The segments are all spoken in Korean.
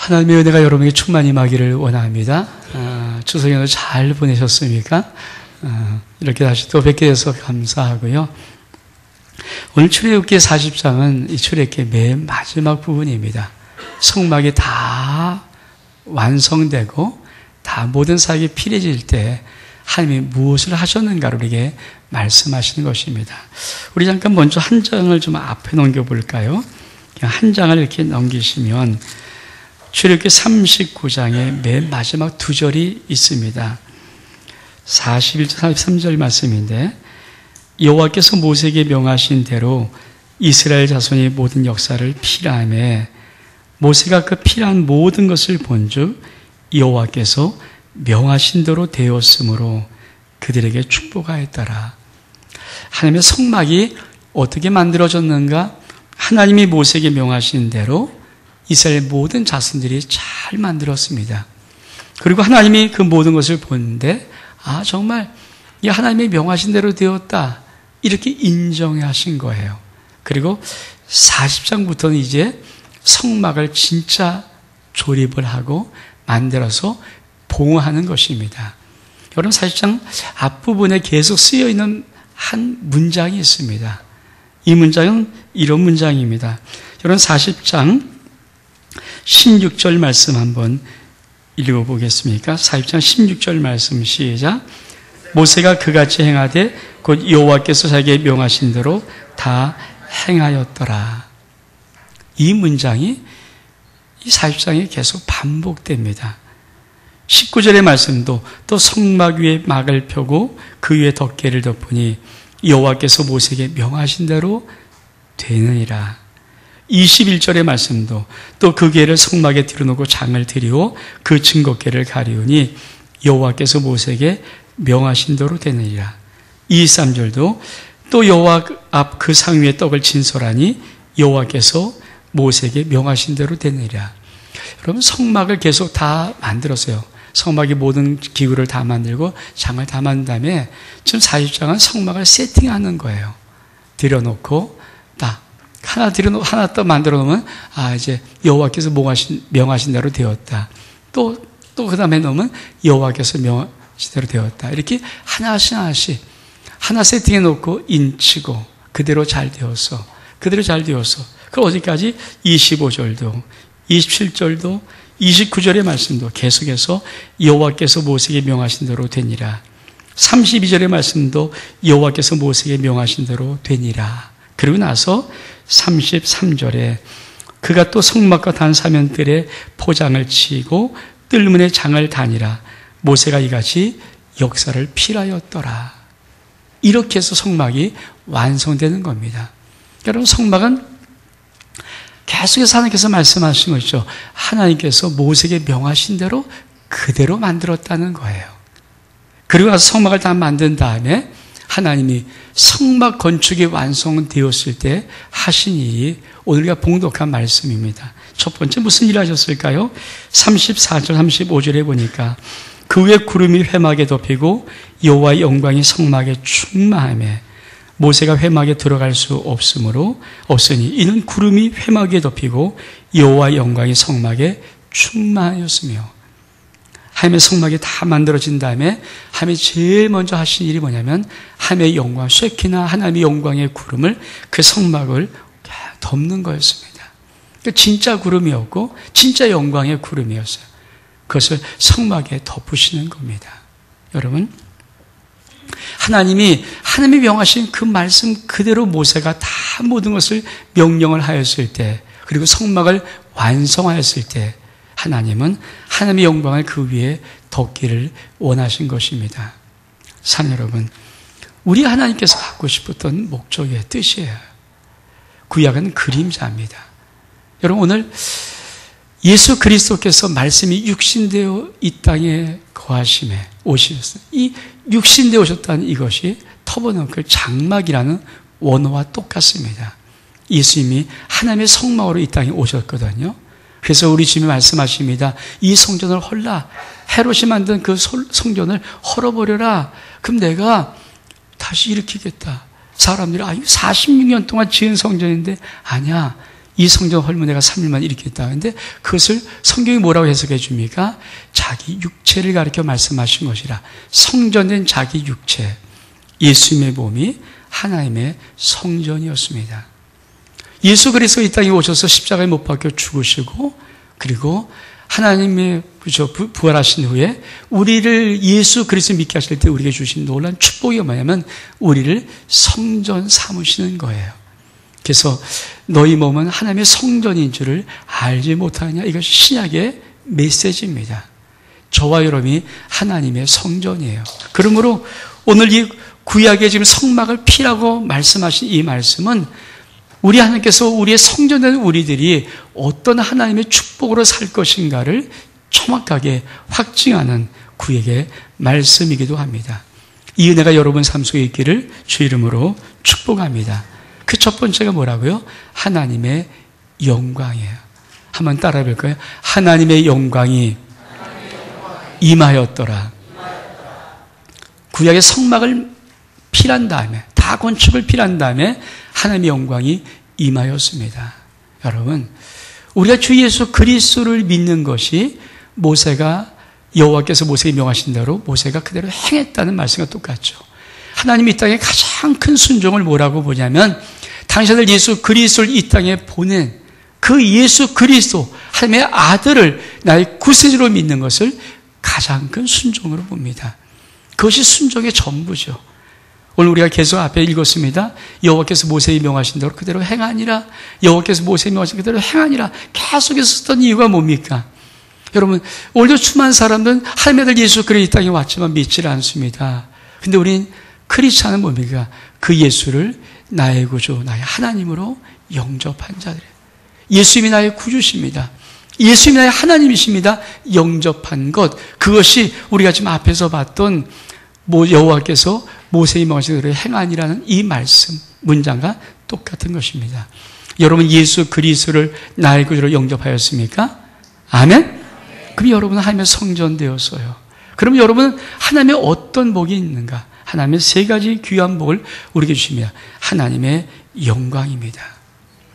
하나님의 은혜가 여러분에게 충만히 임하기를 원합니다. 추석 연휴 잘 보내셨습니까? 이렇게 다시 또 뵙게 돼서 감사하고요. 오늘 출애굽기 40장은 이 출애굽기의 맨 마지막 부분입니다. 성막이 다 완성되고 다 모든 사역이 필요해질 때 하나님이 무엇을 하셨는가를 우리에게 말씀하시는 것입니다. 우리 잠깐 먼저 한 장을 좀 앞에 넘겨볼까요? 그냥 한 장을 이렇게 넘기시면 출애굽기 39장의 맨 마지막 두 절이 있습니다. 41절, 43절 말씀인데 여호와께서 모세에게 명하신 대로 이스라엘 자손이 모든 역사를 필하하매 모세가 그 필한 모든 것을 본즉 여호와께서 명하신 대로 되었으므로 그들에게 축복하였더라. 하나님의 성막이 어떻게 만들어졌는가? 하나님이 모세에게 명하신 대로 이스라엘 모든 자손들이 잘 만들었습니다. 그리고 하나님이 그 모든 것을 보는데 정말 이 하나님이 명하신 대로 되었다 이렇게 인정하신 거예요. 그리고 40장부터는 이제 성막을 진짜 조립을 하고 만들어서 봉헌하는 것입니다. 여러분 40장 앞부분에 계속 쓰여있는 한 문장이 있습니다. 이 문장은 이런 문장입니다. 여러분 40장 16절 말씀 한번 읽어보겠습니까? 40장 16절 말씀 시작. 모세가 그같이 행하되 곧 여호와께서 자기에게 명하신 대로 다 행하였더라. 이 문장이 이 40장에 계속 반복됩니다. 19절의 말씀도 또 성막 위에 막을 펴고 그 위에 덮개를 덮으니 여호와께서 모세에게 명하신 대로 되느니라. 21절의 말씀도 또 그 궤를 성막에 들여놓고 장을 들이고 그 증거궤를 가리우니 여호와께서 모세에게 명하신 대로 되느니라. 23절도 또 여호와 앞 그 상 위에 떡을 진설하니 여호와께서 모세에게 명하신 대로 되느니라. 여러분 성막을 계속 다 만들었어요. 성막의 모든 기구를 다 만들고 장을 다 만든 다음에 지금 40장은 성막을 세팅하는 거예요. 들여놓고 딱 하나 또 만들어 놓으면 이제 여호와께서 명하신 대로 되었다. 또 그 다음에 놓으면 여호와께서 명하신 대로 되었다. 이렇게 하나씩 하나 세팅해 놓고 인치고 그대로 잘 되었어. 그럼 어디까지? 25절도 27절도 29절의 말씀도 계속해서 여호와께서 모세에게 명하신 대로 되니라. 32절의 말씀도 여호와께서 모세에게 명하신 대로 되니라. 그리고 나서 33절에 그가 또 성막과 단 사면들에 포장을 치고 뜰문에 장을 다니라. 모세가 이같이 역사를 필하였더라. 이렇게 해서 성막이 완성되는 겁니다. 여러분 성막은 계속해서 하나님께서 말씀하신 것이죠. 하나님께서 모세에게 명하신 대로 그대로 만들었다는 거예요. 그리고 나서 성막을 다 만든 다음에 하나님이 성막 건축이 완성되었을 때 하신 일이 오늘과 봉독한 말씀입니다. 첫 번째 무슨 일을 하셨을까요? 34절 35절에 보니까 그 위에 구름이 회막에 덮이고 여호와의 영광이 성막에 충만하며 모세가 회막에 들어갈 수 없으니 이는 구름이 회막에 덮이고 여호와의 영광이 성막에 충만하였으며. 하나님의 성막이 다 만들어진 다음에 하나님이 제일 먼저 하신 일이 뭐냐면 하나님의 영광, 쉐키나 하나님의 영광의 구름을 그 성막을 덮는 거였습니다. 그러니까 진짜 구름이었고 진짜 영광의 구름이었어요. 그것을 성막에 덮으시는 겁니다. 여러분 하나님이 명하신 그 말씀 그대로 모세가 다 모든 것을 명령을 하였을 때 그리고 성막을 완성하였을 때 하나님은 하나님의 영광을 그 위에 덮기를 원하신 것입니다. 사랑 여러분, 우리 하나님께서 갖고 싶었던 목적의 뜻이에요. 구약은 그림자입니다. 여러분 오늘 예수 그리스도께서 말씀이 육신되어 이 땅에 거하심에 오셨어요. 이 육신되어 오셨다는 이것이 터버너클 장막이라는 원어와 똑같습니다. 예수님이 하나님의 성막으로 이 땅에 오셨거든요. 그래서 우리 주님이 말씀하십니다. 이 성전을 헐라. 헤롯이 만든 그 성전을 헐어버려라. 그럼 내가 다시 일으키겠다. 사람들이 46년 동안 지은 성전인데 아니야. 이 성전 헐면 내가 3일만 일으켰다. 근데 그것을 성경이 뭐라고 해석해 줍니까? 자기 육체를 가리켜 말씀하신 것이라. 성전된 자기 육체, 예수님의 몸이 하나님의 성전이었습니다. 예수 그리스도 이 땅에 오셔서 십자가에 못 박혀 죽으시고, 그리고 하나님의 부활하신 후에 우리를 예수 그리스도 믿게 하실 때 우리에게 주신 놀라운 축복이 뭐냐면 우리를 성전 삼으시는 거예요. 그래서 너희 몸은 하나님의 성전인 줄을 알지 못하느냐, 이것이 신약의 메시지입니다. 저와 여러분이 하나님의 성전이에요. 그러므로 오늘 이 구약의 지금 성막을 피라고 말씀하신 이 말씀은 우리 하나님께서 우리의 성전된 우리들이 어떤 하나님의 축복으로 살 것인가를 정확하게 확증하는 구약의 말씀이기도 합니다. 이 은혜가 여러분 삶 속에 있기를 주 이름으로 축복합니다. 그 첫 번째가 뭐라고요? 하나님의 영광이에요. 한번 따라해 볼까요? 하나님의 영광이 임하였더라. 구약의 성막을 필한 다음에, 다 건축을 필한 다음에 하나님의 영광이 임하였습니다. 여러분, 우리가 주 예수 그리스도를 믿는 것이 모세가, 여호와께서 모세에게 명하신 대로 모세가 그대로 행했다는 말씀과 똑같죠. 하나님이 이 땅에 가장 큰 순종을 뭐라고 보냐면, 당신들 예수 그리스도를 이 땅에 보낸 그 예수 그리스도, 하나님의 아들을 나의 구세주로 믿는 것을 가장 큰 순종으로 봅니다. 그것이 순종의 전부죠. 오늘 우리가 계속 앞에 읽었습니다. 여호와께서 모세에게 명하신 대로 그대로 행하니라. 여호와께서 모세에게 명하신 그대로 행하니라. 계속해서 썼던 이유가 뭡니까? 여러분, 오늘도 수많은 사람들은 하나님의 아들 예수 그리스도 이 땅에 왔지만 믿지를 않습니다. 근데 우린 크리스찬은 뭡니까? 그 예수를 나의 구주, 나의 하나님으로 영접한 자들이에요. 예수님이 나의 구주십니다. 예수님이 나의 하나님이십니다. 영접한 것, 그것이 우리가 지금 앞에서 봤던 여호와께서 모세의 명하신 대로 행하니라는 이 말씀 문장과 똑같은 것입니다. 여러분, 예수 그리스도를 나의 구주로 영접하였습니까? 아멘? 그럼 여러분은 하나님의 성전 되었어요. 그럼 여러분은 하나님의 어떤 복이 있는가? 하나님의 세 가지 귀한 복을 우리에게 주십니다. 하나님의 영광입니다.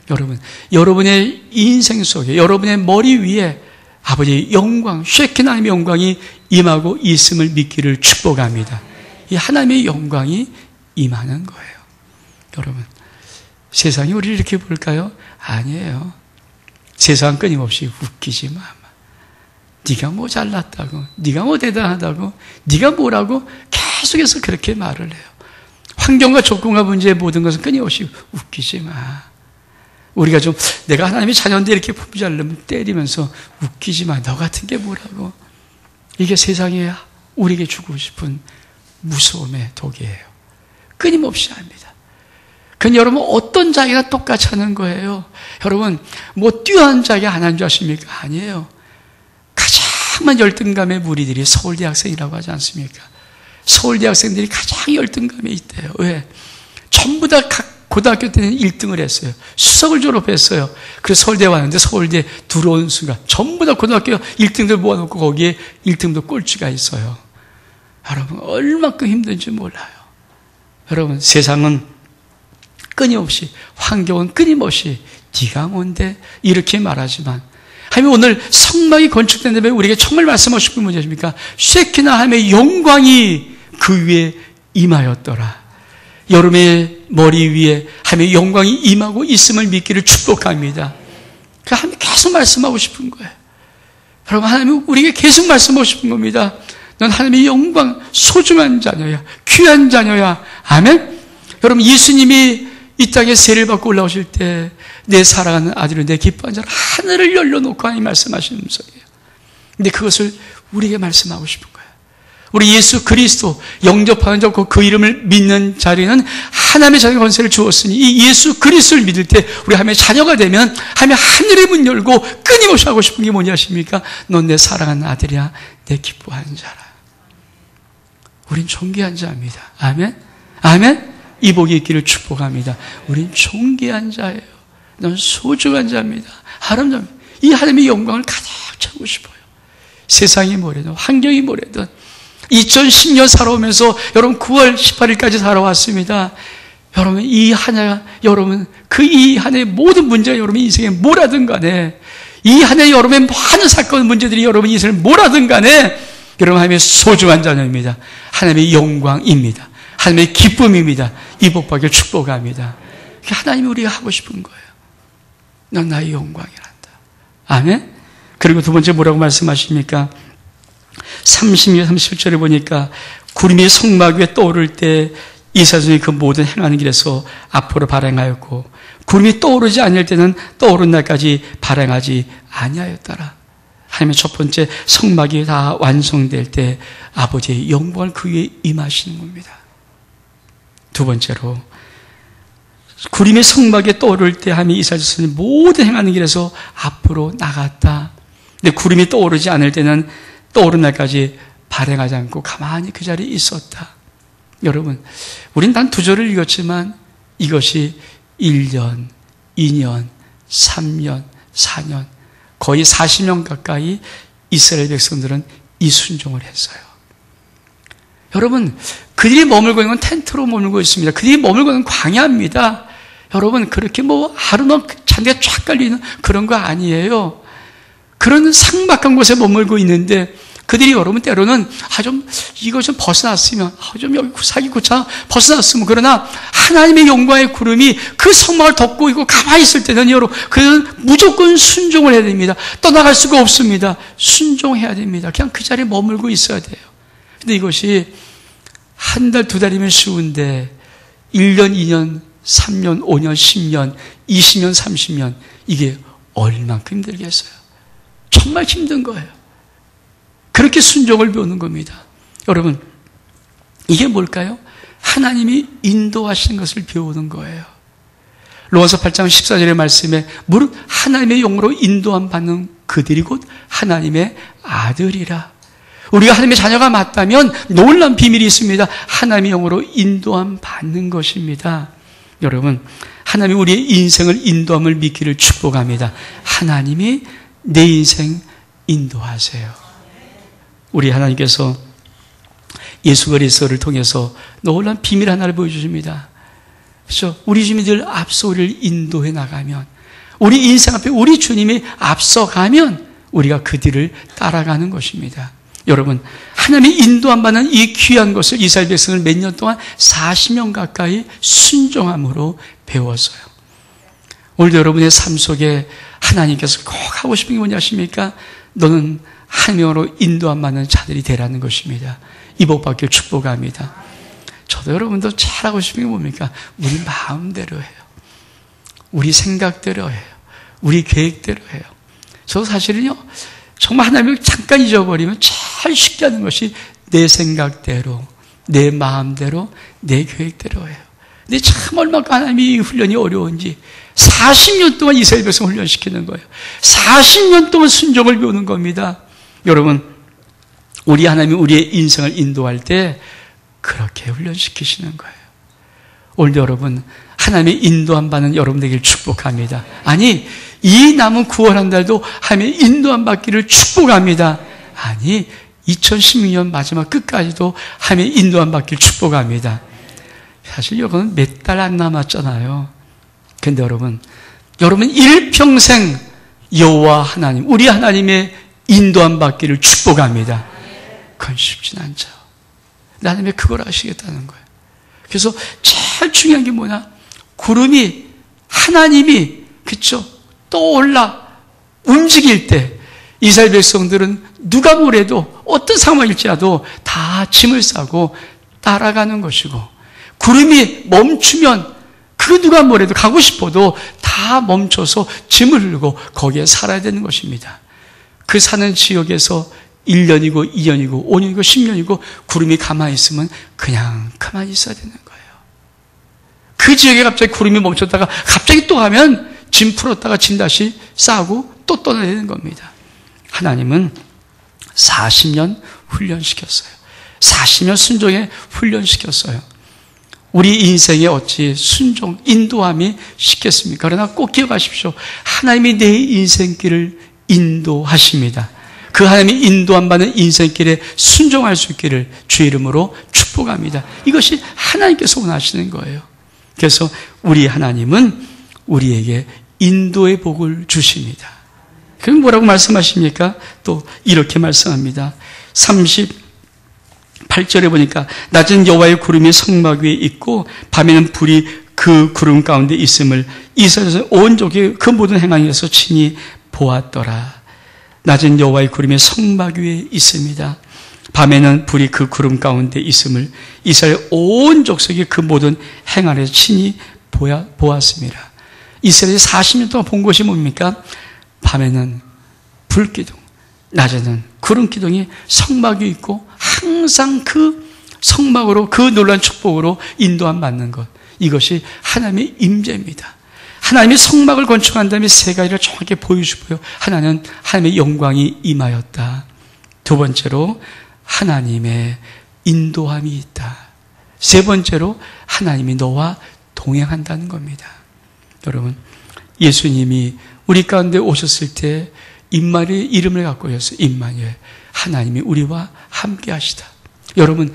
여러분, 여러분의 인생 속에, 여러분의 머리 위에 아버지의 영광, 쉐킨 하나님의 영광이 임하고 있음을 믿기를 축복합니다. 이 하나님의 영광이 임하는 거예요. 여러분, 세상이 우리를 이렇게 볼까요? 아니에요. 세상은 끊임없이 웃기지 마. 네가 뭐 잘났다고, 네가 뭐 대단하다고, 네가 뭐라고 계속해서 그렇게 말을 해요. 환경과 조건과 문제의 모든 것은 끊임없이 웃기지 마. 우리가 좀 내가 하나님의 자녀인데 이렇게 품지 않으면 때리면서 웃기지 마. 너 같은 게 뭐라고. 이게 세상에 우리에게 주고 싶은 무서움의 독이에요. 끊임없이 합니다. 그건 여러분 어떤 자기가 똑같이 하는 거예요. 여러분, 뭐 뛰어난 자기가 안 하는 줄 아십니까? 아니에요. 가장 열등감의 무리들이 서울대 학생이라고 하지 않습니까? 서울대 학생들이 가장 열등감에 있대요. 왜? 전부 다 각 고등학교 때는 1등을 했어요. 수석을 졸업했어요. 그래서 서울대에 왔는데 서울대 들어온 순간 전부 다 고등학교 1등들 모아놓고 거기에 1등도 꼴찌가 있어요. 여러분, 얼마큼 힘든지 몰라요. 여러분, 세상은 끊임없이, 환경은 끊임없이 네가 뭔데 이렇게 말하지만, 하나님 오늘 성막이 건축된 다음에 우리에게 정말 말씀하시고 싶은 문제십니까? 쉐키나 하나님의 영광이 그 위에 임하였더라. 여러분의 머리 위에 하나님의 영광이 임하고 있음을 믿기를 축복합니다. 하나님 계속 말씀하고 싶은 거예요. 여러분, 하나님은 우리에게 계속 말씀하고 싶은 겁니다. 넌 하나님의 영광, 소중한 자녀야, 귀한 자녀야. 아멘? 여러분, 예수님이 이 땅에 세를 받고 올라오실 때 내 사랑하는 아들을, 내 기뻐하는 자를 하늘을 열려놓고 하나님 말씀하시는 음성이에요. 근데 그것을 우리에게 말씀하고 싶은 거예요. 우리 예수 그리스도 영접하는 자, 그 이름을 믿는 자리는 하나님의 자녀 권세를 주었으니 이 예수 그리스도를 믿을 때 우리 하나님의 자녀가 되면 하나님의 하늘의 문 열고 끊임없이 하고 싶은 게 뭐냐 하십니까? 넌 내 사랑하는 아들이야, 내 기뻐하는 자라. 우린 존귀한 자입니다. 아멘? 아멘? 이 복이 있기를 축복합니다. 우린 존귀한 자예요. 넌 소중한 자입니다. 아름답습니다. 이 하나님의 영광을 가득 채우고 싶어요. 세상이 뭐래든, 환경이 뭐래든, 2010년 살아오면서 여러분 9월 18일까지 살아왔습니다. 여러분, 이 한 해, 여러분, 이 한 해의 모든 문제가 여러분 인생에 뭐라든 간에, 이 한 해 여러분의 많은 사건, 문제들이 여러분 인생을 뭐라든 간에, 여러분 하나님의 소중한 자녀입니다. 하나님의 영광입니다. 하나님의 기쁨입니다. 이 복 받기를 축복합니다. 하나님이 우리가 하고 싶은 거예요. 넌 나의 영광이란다. 아멘? 그리고 두 번째 뭐라고 말씀하십니까? 37절에 보니까 구름이 성막 위에 떠오를 때 이스라엘이 그 모든 행하는 길에서 앞으로 발행하였고 구름이 떠오르지 않을 때는 떠오른 날까지 발행하지 아니하였더라. 하나님의 첫 번째 성막이 다 완성될 때 아버지의 영광을 그 위에 임하시는 겁니다. 두 번째로 구름이 성막에 떠오를 때 하나님이 이스라엘 자손이 모든 행하는 길에서 앞으로 나갔다. 근데 구름이 떠오르지 않을 때는 떠오른 날까지 발행하지 않고 가만히 그 자리에 있었다. 여러분, 우린 단 두 절을 읽었지만 이것이 1년, 2년, 3년, 4년, 거의 40년 가까이 이스라엘 백성들은 이 순종을 했어요. 여러분, 그들이 머물고 있는 건 텐트로 머물고 있습니다. 그들이 머물고 있는 광야입니다. 여러분, 그렇게 하루만 잔디가 쫙 깔리는 그런 거 아니에요. 그런 삭막한 곳에 머물고 있는데 그들이 여러분 때로는 이거 좀 벗어났으면 좀 여기 살기 귀찮아 벗어났으면 그러나 하나님의 영광의 구름이 그 성막을 덮고 있고 가만히 있을 때는 여러분 그는 무조건 순종을 해야 됩니다. 떠나갈 수가 없습니다. 순종해야 됩니다. 그냥 그 자리에 머물고 있어야 돼요. 근데 이것이 한 달, 두 달이면 쉬운데 1년, 2년, 3년, 5년, 10년, 20년, 30년 이게 얼만큼 힘들겠어요. 정말 힘든 거예요. 그렇게 순종을 배우는 겁니다. 여러분, 이게 뭘까요? 하나님이 인도하시는 것을 배우는 거예요. 로마서 8장 14절의 말씀에 무릇 하나님의 영으로 인도함 받는 그들이 곧 하나님의 아들이라. 우리가 하나님의 자녀가 맞다면 놀라운 비밀이 있습니다. 하나님의 영으로 인도함 받는 것입니다. 여러분, 하나님이 우리의 인생을 인도함을 믿기를 축복합니다. 하나님이 내 인생 인도하세요. 우리 하나님께서 예수 그리스도를 통해서 놀라운 비밀 하나를 보여주십니다. 그렇죠? 우리 주님이 늘 앞서 우리를 인도해 나가면, 우리 인생 앞에 우리 주님이 앞서가면 우리가 그 뒤를 따라가는 것입니다. 여러분, 하나님이 인도함 받는 이 귀한 것을 이스라엘 백성을 몇 년 동안 40년 가까이 순종함으로 배웠어요. 오늘도 여러분의 삶 속에 하나님께서 꼭 하고 싶은 게 뭐냐 하십니까? 너는 하나님으로 인도함 받는 자들이 되라는 것입니다. 이 복 받기를 축복합니다. 저도 여러분도 잘하고 싶은 게 뭡니까? 우리 마음대로 해요. 우리 생각대로 해요. 우리 계획대로 해요. 저 사실은요, 정말 하나님을 잠깐 잊어버리면 제일 쉽게 하는 것이 내 생각대로, 내 마음대로, 내 계획대로 해요. 근데 참 얼마나 하나님이 이 훈련이 어려운지 40년 동안 이스라엘 백성 훈련시키는 거예요. 40년 동안 순종을 배우는 겁니다. 여러분, 우리 하나님이 우리의 인생을 인도할 때 그렇게 훈련시키시는 거예요. 오늘도 여러분, 하나님의 인도함 받는 여러분 되기를 축복합니다. 아니, 이 남은 9월 한 달도 하나님의 인도함 받기를 축복합니다. 아니, 2016년 마지막 끝까지도 하나님의 인도함 받기를 축복합니다. 사실 이거는 몇 달 안 남았잖아요. 근데 여러분 일평생 여호와 하나님, 우리 하나님의 인도함 받기를 축복합니다. 그건 쉽진 않죠. 하나님이 그걸 아시겠다는 거예요. 그래서 제일 중요한 게 뭐냐? 구름이 하나님이 그쵸? 떠올라 움직일 때 이스라엘 백성들은 누가 뭐래도 어떤 상황일지라도 다 짐을 싸고 따라가는 것이고, 구름이 멈추면 그 누가 뭐래도 가고 싶어도 다 멈춰서 짐을 흘리고 거기에 살아야 되는 것입니다. 그 사는 지역에서 1년이고 2년이고 5년이고 10년이고 구름이 가만히 있으면 그냥 가만히 있어야 되는 거예요. 그 지역에 갑자기 구름이 멈췄다가 갑자기 또 가면 짐 풀었다가 짐 다시 싸고 또 떠나야 되는 겁니다. 하나님은 40년 훈련시켰어요. 40년 순종에 훈련시켰어요. 우리 인생에 어찌 순종, 인도함이 쉽겠습니까? 그러나 꼭 기억하십시오. 하나님이 내 인생길을 인도하십니다. 그 하나님이 인도함 받는 인생길에 순종할 수 있기를 주의 이름으로 축복합니다. 이것이 하나님께서 원하시는 거예요. 그래서 우리 하나님은 우리에게 인도의 복을 주십니다. 그럼 뭐라고 말씀하십니까? 또 이렇게 말씀합니다. 38절에 보니까 낮은 여호와의 구름이 성막 위에 있고 밤에는 불이 그 구름 가운데 있음을 이스라엘 온 족이 그 모든 행황에서 친히 보았더라. 낮은 여호와의 구름이 성막 위에 있습니다. 밤에는 불이 그 구름 가운데 있음을 이스라엘 온 족속이 그 모든 행황에서 친히 보았습니다. 이스라엘이 40년 동안 본 것이 뭡니까? 밤에는 불기둥, 낮에는 구름기둥이 성막 위에 있고 항상 그 성막으로 그 놀라운 축복으로 인도함 받는 것, 이것이 하나님의 임재입니다. 하나님이 성막을 건축한 다음에 세 가지를 정확히 보여주고요. 하나는 하나님의 영광이 임하였다. 두 번째로 하나님의 인도함이 있다. 세 번째로 하나님이 너와 동행한다는 겁니다. 여러분, 예수님이 우리 가운데 오셨을 때 임마누엘 이름을 갖고 오셨어요. 임마누엘, 하나님이 우리와 함께 하시다. 여러분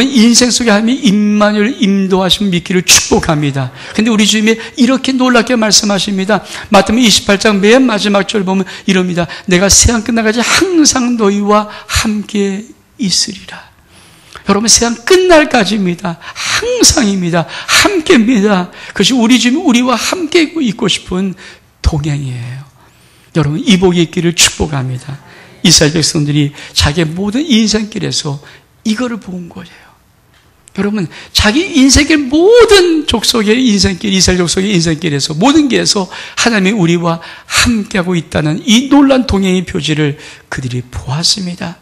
인생 속에 하나님이 임마누엘 인도하심을 믿기를 축복합니다. 근데 우리 주님이 이렇게 놀랍게 말씀하십니다. 마태복음 28장 맨 마지막 절 보면 이럽니다. 내가 세상 끝나가지 항상 너희와 함께 있으리라. 여러분, 세상 끝날까지입니다. 항상입니다. 함께입니다. 그것이 우리 주님 우리와 함께 있고 싶은 동행이에요. 여러분, 이 복이 있기를 축복합니다. 이스라엘 백성들이 자기의 모든 인생길에서 이거를 본 거예요. 여러분, 자기 인생길 모든 족속의 인생길, 이스라엘 족속의 인생길에서 모든 길에서 하나님이 우리와 함께하고 있다는 이 놀라운 동행의 표지를 그들이 보았습니다.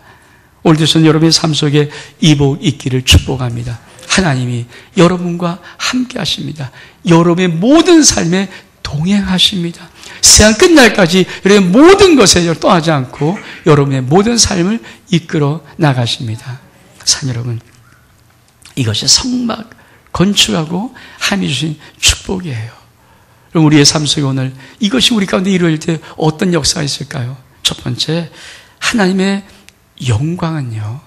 오늘도 저는 여러분의 삶 속에 이 복 있기를 축복합니다. 하나님이 여러분과 함께 하십니다. 여러분의 모든 삶에 동행하십니다. 세상 끝날까지 여러분의 모든 것에 떠나지 않고 여러분의 모든 삶을 이끌어 나가십니다. 산 여러분, 이것이 성막 건축하고 하나님이 주신 축복이에요. 그럼 우리의 삶 속에 오늘 이것이 우리 가운데 이루어질 때 어떤 역사가 있을까요? 첫 번째, 하나님의 영광은요,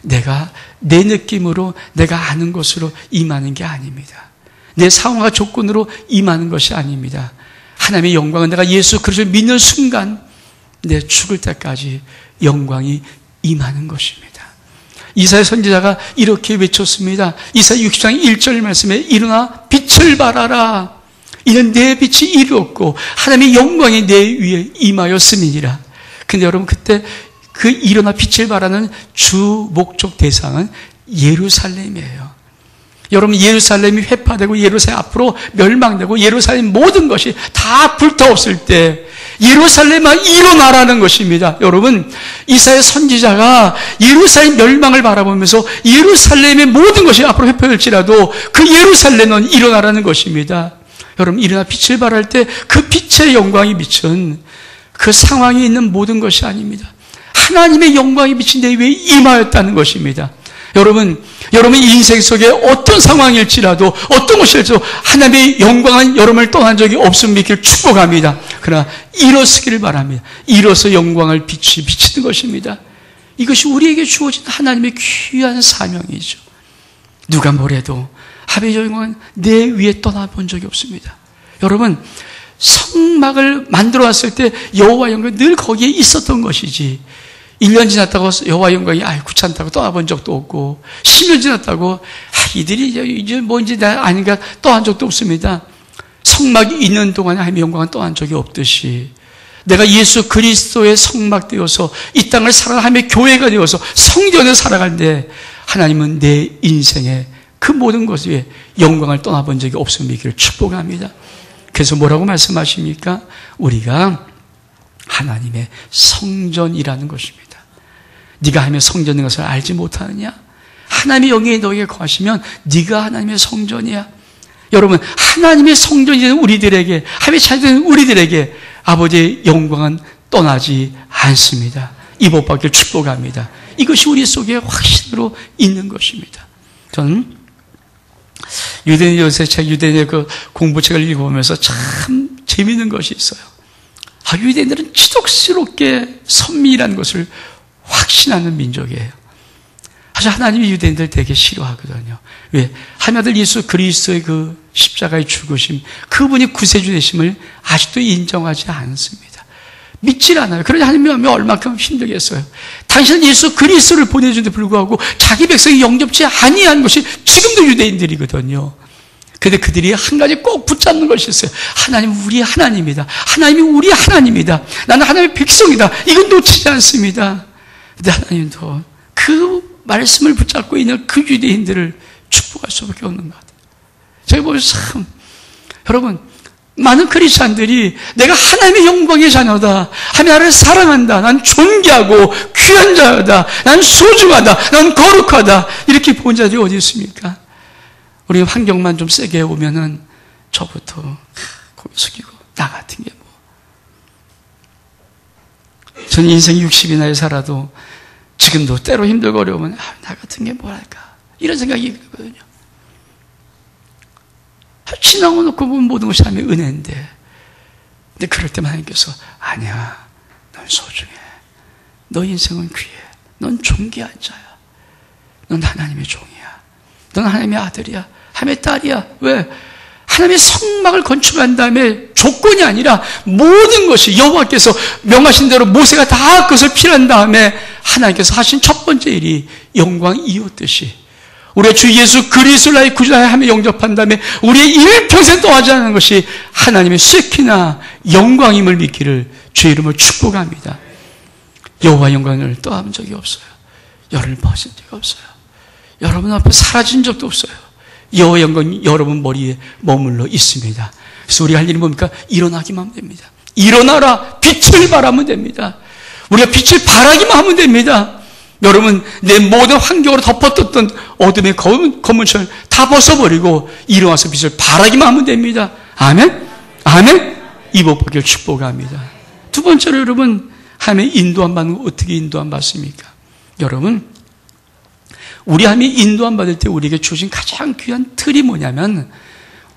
내가 내 느낌으로 내가 아는 것으로 임하는 게 아닙니다. 내 상황과 조건으로 임하는 것이 아닙니다. 하나님의 영광은 내가 예수 그리스도를 믿는 순간 내 죽을 때까지 영광이 임하는 것입니다. 이사야 선지자가 이렇게 외쳤습니다. 이사야 60장 1절 말씀에 일어나 빛을 발하라. 이는 내 빛이 이루었고 하나님의 영광이 내 위에 임하였음이니라. 근데 여러분, 그때 그 일어나 빛을 발하는 주 목적 대상은 예루살렘이에요. 여러분, 예루살렘이 회파되고 예루살렘 앞으로 멸망되고 예루살렘 모든 것이 다 불타없을 때 예루살렘만 일어나라는 것입니다. 여러분, 이사야 선지자가 예루살렘 멸망을 바라보면서 예루살렘의 모든 것이 앞으로 회파될지라도 그 예루살렘은 일어나라는 것입니다. 여러분, 일어나 빛을 발할 때 그 빛의 영광이 비춘 그 상황에 있는 모든 것이 아닙니다. 하나님의 영광이 비친 내 위에 임하였다는 것입니다. 여러분 인생 속에 어떤 상황일지라도 어떤 것일지라도 하나님의 영광은 여러분을 떠난 적이 없음을 믿기를 축복합니다. 그러나 일어서기를 바랍니다. 일어서 영광을 비치는 것입니다. 이것이 우리에게 주어진 하나님의 귀한 사명이죠. 누가 뭐래도 하나님의 영광은 내 위에 떠나본 적이 없습니다. 여러분, 성막을 만들어 왔을 때 여호와 영광이 늘 거기에 있었던 것이지 1년 지났다고 여호와 영광이 귀찮다고 떠나본 적도 없고 10년 지났다고 이들이 이제 뭔지 나 아닌가 떠난 적도 없습니다. 성막이 있는 동안에 하나님의 영광은 떠난 적이 없듯이 내가 예수 그리스도의 성막 되어서 이 땅을 살아가는 하나님의 교회가 되어서 성전을 살아가는데 하나님은 내 인생에 그 모든 것 위에 영광을 떠나본 적이 없음을 믿기를 축복합니다. 그래서 뭐라고 말씀하십니까? 우리가 하나님의 성전이라는 것입니다. 네가 하나님의 성전인 것을 알지 못하느냐? 하나님의 영이 너에게 거하시면 네가 하나님의 성전이야. 여러분, 하나님의 성전이 되는 우리들에게, 하나님의 자녀된 우리들에게 아버지의 영광은 떠나지 않습니다. 이 복 받기를 축복합니다. 이것이 우리 속에 확신으로 있는 것입니다. 저는 유대인 요새 책 유대인의 그 공부책을 읽어보면서 참 재미있는 것이 있어요. 유대인들은 지독스럽게 선미라는 것을 확신하는 민족이에요. 아주 하나님이 유대인들 되게 싫어하거든요. 왜? 하나님 아들 예수 그리스도의 그 십자가의 죽으심, 그분이 구세주 되심을 아직도 인정하지 않습니다. 믿질 않아요. 그러니 하나님이 얼마큼 힘들겠어요. 당신은 예수 그리스도를 보내준데 불구하고 자기 백성이 영접지 아니한 것이 지금도 유대인들이거든요. 근데 그들이 한 가지 꼭 붙잡는 것이 있어요. 하나님 우리 하나님이다. 하나님이 우리 하나님이다. 나는 하나님의 백성이다. 이건 놓치지 않습니다. 근데 하나님도 그 말씀을 붙잡고 있는 그 유대인들을 축복할 수밖에 없는 것 같아요. 제가 보면서 참, 여러분, 많은 크리스찬들이 내가 하나님의 영광의 자녀다. 하나님 나를 사랑한다. 난 존귀하고 귀한 자다. 난 소중하다. 난 거룩하다. 이렇게 본 자들이 어디 있습니까? 우리 환경만 좀 세게 오면은 저부터 고개 숙이고 나 같은 게 뭐. 저는 인생 60이나 살아도 지금도 때로 힘들고 어려우면 나 같은 게 뭐랄까 이런 생각이 있거든요. 지나고 놓고 보면 모든 것이 하나님의 은혜인데, 근데 그럴 때만 하나님께서 아니야, 넌 소중해, 너 인생은 귀해, 넌 존귀한 자야, 넌 하나님의 종이야, 넌 하나님의 아들이야, 하나님의 딸이야. 왜? 하나님의 성막을 건축한 다음에 조건이 아니라 모든 것이 여호와께서 명하신 대로 모세가 다 그것을 필요한 다음에 하나님께서 하신 첫 번째 일이 영광 이웃듯이 우리가 주 예수 그리스도를 나의 구주하여 하며 영접한 다음에 우리의 일평생 떠나지 않는 것이 하나님의 쇠키나 영광임을 믿기를 주의 이름으로 축복합니다. 여호와 영광을 떠나본 적이 없어요. 열을 벗은 적이 없어요. 여러분 앞에 사라진 적도 없어요. 여호와 영광이 여러분 머리에 머물러 있습니다. 그래서 우리가 할 일이 뭡니까? 일어나기만 하면 됩니다. 일어나라, 빛을 발하면 됩니다. 우리가 빛을 발하기만 하면 됩니다. 여러분, 내 모든 환경으로 덮어뒀던 어둠의 검은 철 다 벗어버리고 일어나서 빛을 발하기만 하면 됩니다. 아멘? 아멘? 이 복 받기를 축복합니다. 두 번째로 여러분, 하나님의 인도함 받는 거 어떻게 인도함 받습니까? 여러분, 우리 하나님이 인도함 받을 때 우리에게 주신 가장 귀한 틀이 뭐냐면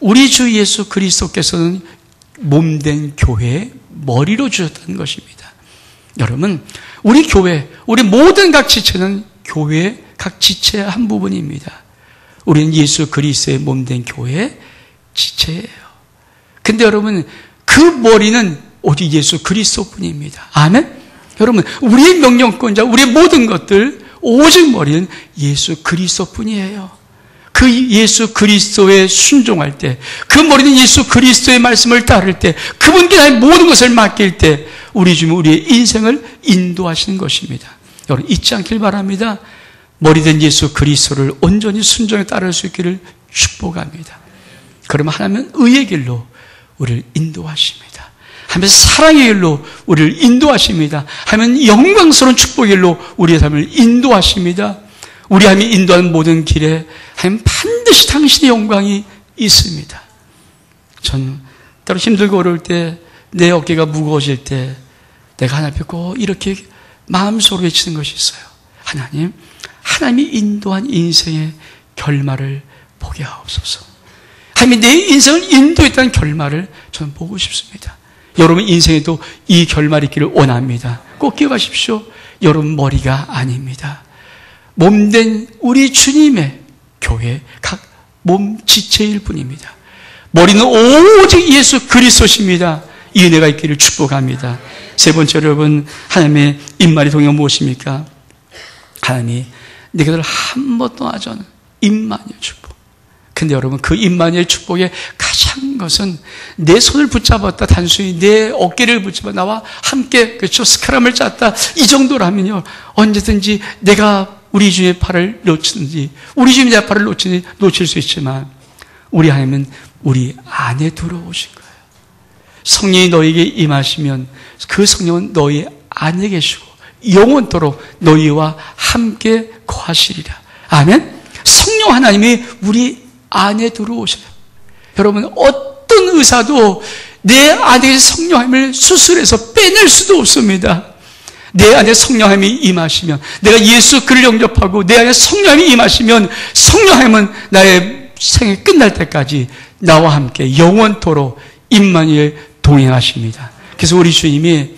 우리 주 예수 그리스도께서는 몸된 교회의 머리로 주셨다는 것입니다. 여러분, 우리 교회, 우리 모든 각 지체는 교회의 각 지체의 한 부분입니다. 우리는 예수 그리스도의 몸된 교회의 지체예요. 근데 여러분, 그 머리는 오직 예수 그리스도뿐입니다. 아멘? 여러분, 우리의 명령권자, 우리의 모든 것들, 오직 머리는 예수 그리스도뿐이에요. 그 예수 그리스도에 순종할 때, 그 머리는 예수 그리스도의 말씀을 따를 때, 그분께 나의 모든 것을 맡길 때 우리 주님 우리의 인생을 인도하시는 것입니다. 여러분 잊지 않길 바랍니다. 머리된 예수 그리스도를 온전히 순종에 따를 수 있기를 축복합니다. 그러면 하나님은 의의 길로 우리를 인도하십니다. 하나님은 사랑의 길로 우리를 인도하십니다. 하나님은 영광스러운 축복의 길로 우리의 삶을 인도하십니다. 우리 하나님이 인도하는 모든 길에 하나님 반드시 당신의 영광이 있습니다. 전 때로 힘들고 어려울 때, 내 어깨가 무거워질 때 내가 하나님 앞에 꼭 이렇게 마음속으로 외치는 것이 있어요. 하나님, 하나님이 인도한 인생의 결말을 보게 하옵소서. 하나님이 내 인생을 인도했다는 결말을 저는 보고 싶습니다. 여러분 인생에도 이 결말이 있기를 원합니다. 꼭 기억하십시오. 여러분 머리가 아닙니다. 몸된 우리 주님의 교회 각 몸 지체일 뿐입니다. 머리는 오직 예수 그리스도십니다. 이 은혜가 있기를 축복합니다. 세 번째로 여러분, 하나님의 임마리 동의가 무엇입니까? 하나님이 너희들 한 번 떠나지 않은 임마누엘 축복. 근데 여러분 그 임마누엘 축복의 가장 것은 내 손을 붙잡았다, 단순히 내 어깨를 붙잡아 나와 함께 그렇죠 스크럼을 짰다 이 정도라면요 언제든지 내가 우리 주님의 팔을 놓치든지 우리 주님의 내 팔을 놓치든지 놓칠 수 있지만 우리 하나님은 우리 안에 들어오신 거예요. 성령이 너에게 임하시면 그 성령은 너희 안에 계시고 영원토록 너희와 함께 거하시리라. 아멘. 성령 하나님이 우리 안에 들어오셔요. 여러분 어떤 의사도 내 안에 성령 하나님을 수술해서 빼낼 수도 없습니다. 내 안에 성령 하나님이 임하시면 내가 예수 그를 영접하고 내 안에 성령 하나님이 임하시면 성령 하나님은 나의 생이 끝날 때까지 나와 함께 영원토록 임마누엘 동행하십니다. 그래서 우리 주님이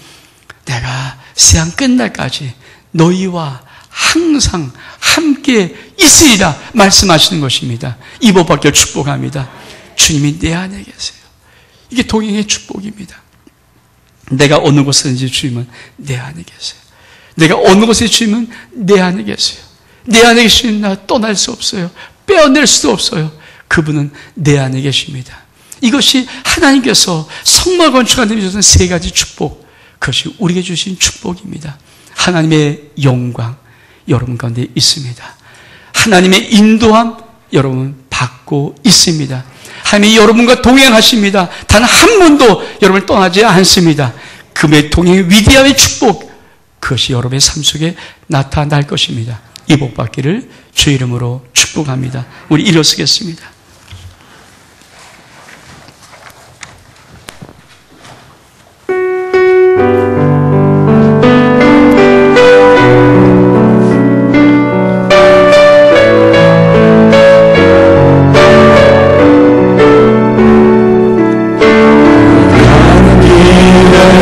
내가 세상 끝날까지 너희와 항상 함께 있으리라 말씀하시는 것입니다. 이 복 받기를 축복합니다. 주님이 내 안에 계세요. 이게 동행의 축복입니다. 내가 어느 곳에든지 주님은 내 안에 계세요. 내가 어느 곳에 주님은 내 안에 계세요. 내 안에 계신 나 떠날 수 없어요. 빼어낼 수도 없어요. 그분은 내 안에 계십니다. 이것이 하나님께서 성막 건축하는 데 주신 세 가지 축복, 그것이 우리에게 주신 축복입니다. 하나님의 영광 여러분 가운데 있습니다. 하나님의 인도함 여러분 받고 있습니다. 하나님이 여러분과 동행하십니다. 단 한 번도 여러분을 떠나지 않습니다. 그분의 동행의 위대함의 축복, 그것이 여러분의 삶 속에 나타날 것입니다. 이 복 받기를 주 이름으로 축복합니다. 우리 일어서겠습니다.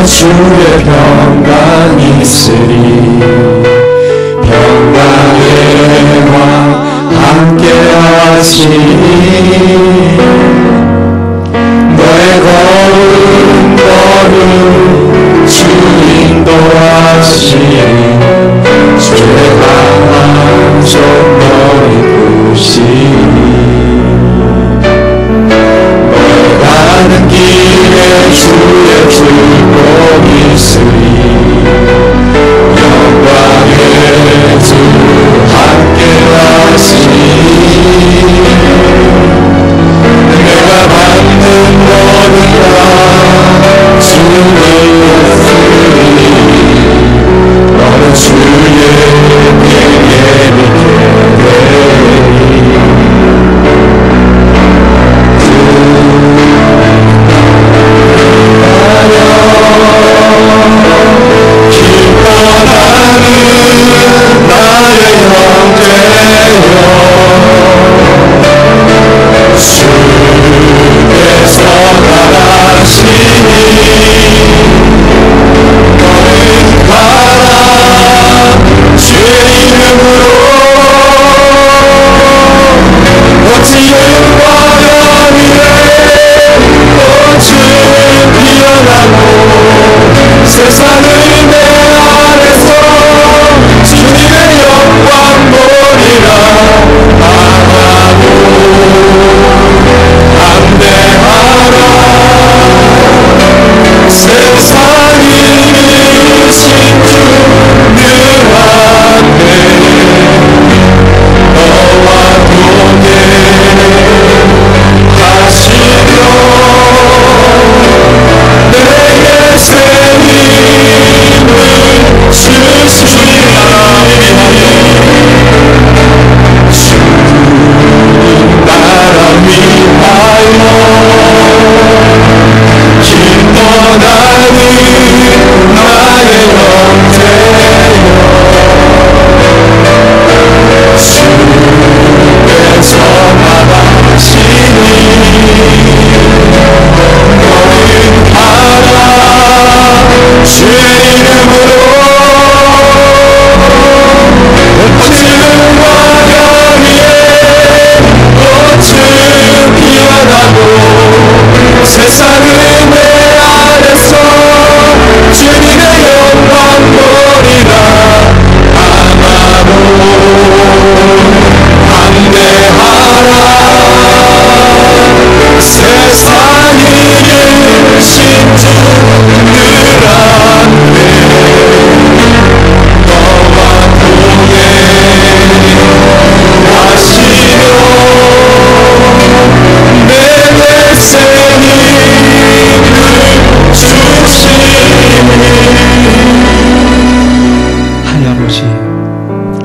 주의 평강이 있으리. 평강의 왕 함께 하시니 너의 걸음 주 인도하시니 주의 강한 손 너희 부시니 너의 가는 길에 주의 축복이 있으리. 영광의 주 함께 하시니 내가 받는 모든 다 주의 것이니 너는 주의 내게 믿게 되리.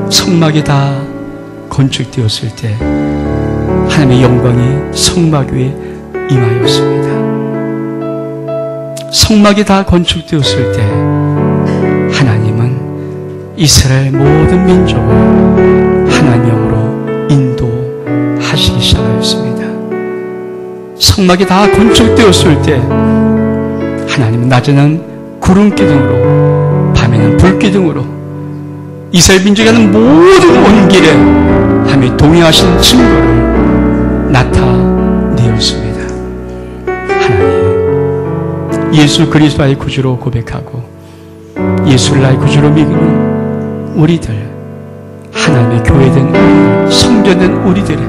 성막이 다 건축되었을 때 하나님의 영광이 성막 위에 임하였습니다. 성막이 다 건축되었을 때 하나님은 이스라엘 모든 민족을 하나님의 영으로 인도하시기 시작하였습니다. 성막이 다 건축되었을 때 하나님은 낮에는 구름 기둥으로 밤에는 불 기둥으로 이스라엘 민족이 하는 모든 온 길에 하나님이 동행하시는 증거를 나타내었습니다. 예수 그리스도의 구주로 고백하고 예수를 나의 구주로 믿는 우리들, 하나님의 교회된 우리들, 성전된 우리들의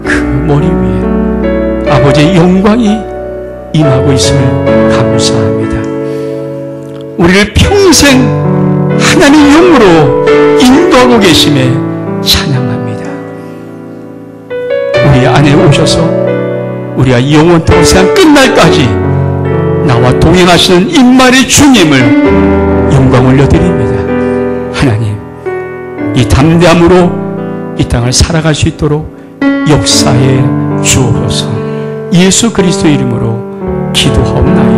그 머리 위에 아버지의 영광이 임하고 있음을 감사합니다. 우리를 평생 하나님의 영으로 인도하고 계심에 찬양합니다. 우리 안에 오셔서 우리가 영원토록 세상 끝날까지 나와 동행하시는 임마의 주님을 영광 올려드립니다. 하나님, 이 담대함으로 이 땅을 살아갈 수 있도록 역사해 주옵소서. 예수 그리스도 이름으로 기도하옵나이다.